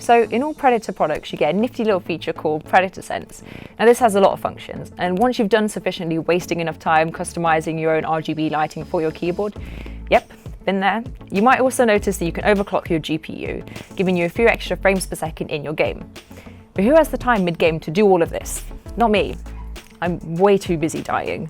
So in all Predator products, you get a nifty little feature called Predator Sense. Now this has a lot of functions, and once you've done sufficiently wasting enough time customizing your own RGB lighting for your keyboard, yep, been there, you might also notice that you can overclock your GPU, giving you a few extra frames per second in your game. But who has the time mid-game to do all of this? Not me. I'm way too busy dying.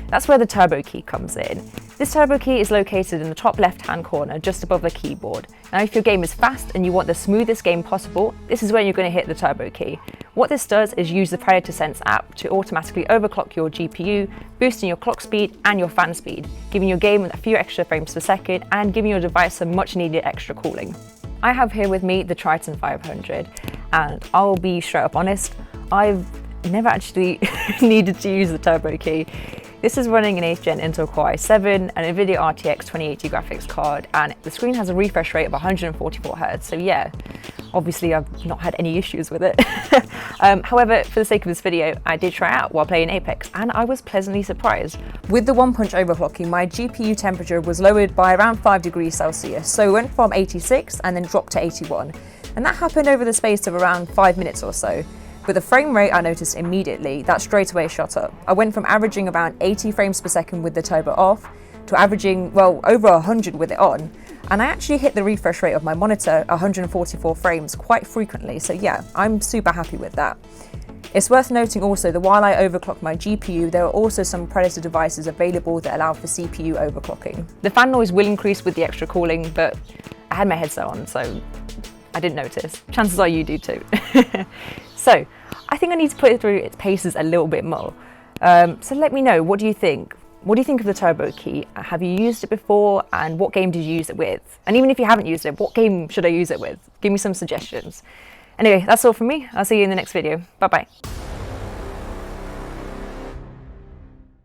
That's where the turbo key comes in. This turbo key is located in the top left-hand corner, just above the keyboard. Now, if your game is fast and you want the smoothest game possible, this is when you're going to hit the turbo key. What this does is use the Predator Sense app to automatically overclock your GPU, boosting your clock speed and your fan speed, giving your game a few extra frames per second and giving your device some much needed extra cooling. I have here with me the Triton 500, and I'll be straight up honest, I've never actually needed to use the turbo key. This is running an 8th gen Intel Core i7, an NVIDIA RTX 2080 graphics card, and the screen has a refresh rate of 144 Hz. So yeah, obviously I've not had any issues with it. However, for the sake of this video, I did try it out while playing Apex, and I was pleasantly surprised. With the One Punch Overclocking, my GPU temperature was lowered by around 5 degrees Celsius. So it went from 86 and then dropped to 81. And that happened over the space of around 5 minutes or so. With the frame rate, I noticed immediately that straight away shot up. I went from averaging around 80 frames per second with the turbo off to averaging, well, over 100 with it on. And I actually hit the refresh rate of my monitor, 144 frames, quite frequently. So yeah, I'm super happy with that. It's worth noting also that while I overclock my GPU, there are also some Predator devices available that allow for CPU overclocking. The fan noise will increase with the extra cooling, but I had my headset on, so I didn't notice. Chances are you do too. So I think I need to put it through its paces a little bit more. So let me know, what do you think? What do you think of the turbo key? Have you used it before, and what game did you use it with? And even if you haven't used it, what game should I use it with? Give me some suggestions. Anyway, that's all from me. I'll see you in the next video. Bye bye.